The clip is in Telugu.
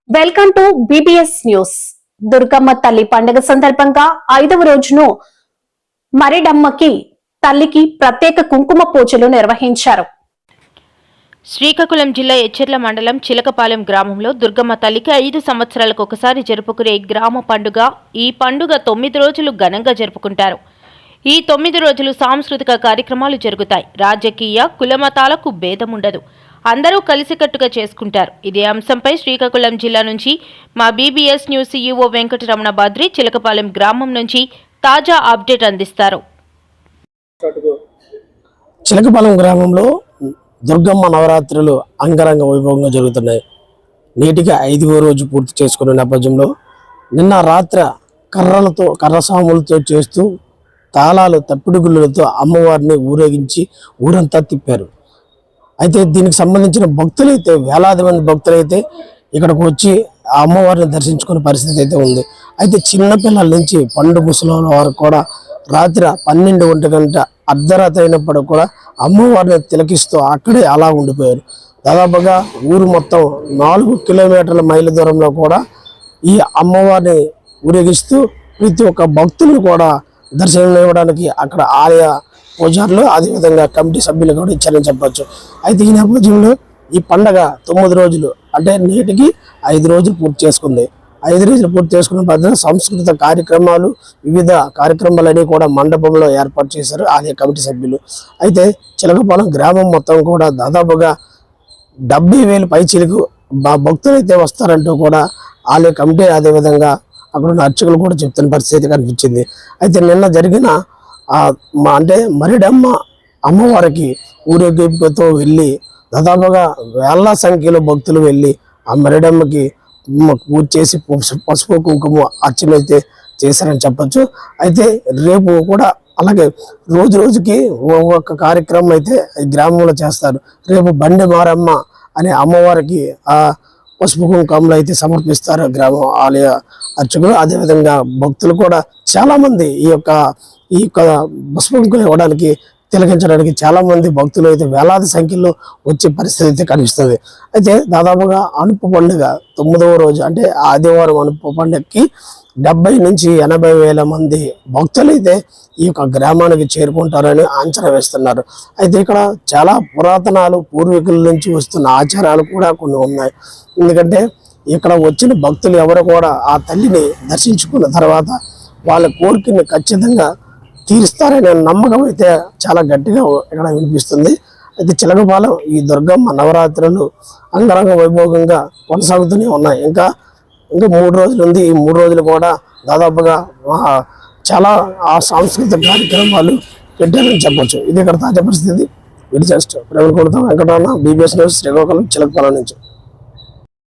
Welcome to BBS news. Durgamma తల్లి పండుగ సందర్భంగా 5వ రోజును మరిడమ్మకి తల్లికి ప్రత్యేక కుంకుమ పూజలు నిర్వహించారు. శ్రీకాకుళం జిల్లా ఎచ్చెర్ల మండలం చిలకపాలెం గ్రామంలో దుర్గమ్మ తల్లికి 5 సంవత్సరాలకు ఒకసారి జరుపుకునే గ్రామ పండుగ. ఈ పండుగ 9 రోజులు ఘనంగా జరుపుకుంటారు. ఈ 9 రోజులు సాంస్కృతిక కార్యక్రమాలు జరుగుతాయి. రాజకీయ కులమతాలకు భేదం ఉండదు. అందరూ కలిసికట్టుగా చేసుకుంటారు. ఇదే అంశంపై శ్రీకాకుళం జిల్లా నుంచి మా BBS news CEO Venkataramana Badri Chilakapalem గ్రామం నుంచి తాజా అప్డేట్ అందిస్తారు. చిలకపాలెం గ్రామంలో దుర్గమ్మ నవరాత్రులు అంగరంగ వైభవంగా జరుగుతున్నాయి. నేటికి 5వ రోజు పూర్తి చేసుకునే నేపథ్యంలో నిన్న రాత్రి కర్రసాములతో చేస్తూ తాళాలు తప్పిడుగులతో అమ్మవారిని ఊరేగించి ఊరంతా తిప్పారు. అయితే దీనికి సంబంధించిన భక్తులైతే వేలాది మంది భక్తులైతే ఇక్కడికి వచ్చి ఆ అమ్మవారిని దర్శించుకునే పరిస్థితి అయితే ఉంది. అయితే చిన్నపిల్లల నుంచి పండు ముసలి వరకు కూడా రాత్రి 12 గంట అర్ధరాత్రి అయినప్పుడు కూడా అమ్మవారిని తిలకిస్తూ అక్కడే అలా ఉండిపోయారు. దాదాపుగా ఊరు మొత్తం 4 కిలోమీటర్ల మైళ్ళ దూరంలో కూడా ఈ అమ్మవారిని ఊరేగిస్తూ ప్రతి ఒక్క భక్తులు కూడా దర్శనం ఇవ్వడానికి అక్కడ ఆలయ పూజారులు అదేవిధంగా కమిటీ సభ్యులు కూడా ఇచ్చారని చెప్పొచ్చు. అయితే ఈ నేపథ్యంలో ఈ పండగ 9 రోజులు అంటే నేటికి 5 రోజులు పూర్తి చేసుకుంది. 5 రోజులు పూర్తి చేసుకున్న పద్ధతి సాంస్కృతిక కార్యక్రమాలు వివిధ కార్యక్రమాలన్నీ కూడా మండపంలో ఏర్పాటు చేశారు ఆలయ కమిటీ సభ్యులు. అయితే చిలకపాలెం గ్రామం మొత్తం కూడా దాదాపుగా 70,000 పైచిలకు భక్తులు అయితే వస్తారంటూ కూడా ఆలయ కమిటీ అదేవిధంగా అక్కడ ఉన్న అర్చకులు కూడా చెప్తున్న పరిస్థితి కనిపించింది. అయితే నిన్న జరిగిన అంటే మరిడమ్మ అమ్మవారికి ఊరేగింపుతో వెళ్ళి దాదాపుగా వేల సంఖ్యలో భక్తులు వెళ్ళి ఆ మరిడమ్మకి పూజ చేసి పసుపు కుంకుమ అర్చన అయితే చేశారని చెప్పచ్చు. అయితే రేపు కూడా అలాగే రోజుకి ఒక్కొక్క కార్యక్రమం అయితే ఈ గ్రామంలో చేస్తారు. రేపు బండి మారమ్మ అనే అమ్మవారికి ఆ పసుపు కుంకుమలు అయితే సమర్పిస్తారు గ్రామం ఆలయ అర్చకులు. అదేవిధంగా భక్తులు కూడా చాలా మంది ఈ యొక్క పసుపు కుంకుమ ఇవ్వడానికి తిలకించడానికి చాలా మంది భక్తులు అయితే వేలాది సంఖ్యలో వచ్చే పరిస్థితి అయితే కనిపిస్తుంది. అయితే దాదాపుగా అనుపు పండుగ 9వ రోజు అంటే ఆదివారం అనుపు పండుగకి 70 నుంచి 80,000 మంది భక్తులు అయితే ఈ యొక్క గ్రామానికి చేరుకుంటారని అంచనా వేస్తున్నారు. అయితే ఇక్కడ చాలా పురాతనాలు పూర్వీకుల నుంచి వస్తున్న ఆచారాలు కూడా కొన్ని ఉన్నాయి. ఎందుకంటే ఇక్కడ వచ్చిన భక్తులు ఎవరు కూడా ఆ తల్లిని దర్శించుకున్న తర్వాత వాళ్ళ కోరికని ఖచ్చితంగా తీరుస్తారనే నమ్మకం అయితే చాలా గట్టిగా ఇక్కడ వినిపిస్తుంది. అయితే చిలకపాలెం ఈ దుర్గమ్మ నవరాత్రులు అంగరంగ వైభవంగా కొనసాగుతూనే ఉన్నాయి. ఇంకా 3 రోజులు ఉంది. ఈ 3 రోజులు కూడా దాదాపుగా చాలా ఆ సాంస్కృతిక కార్యక్రమాలు పెట్టారని చెప్పొచ్చు. ఇది ఇక్కడ తాజా పరిస్థితి. ఇది just Venkataramana, BBS news, Srikakulam, Chilakapalem నుంచి.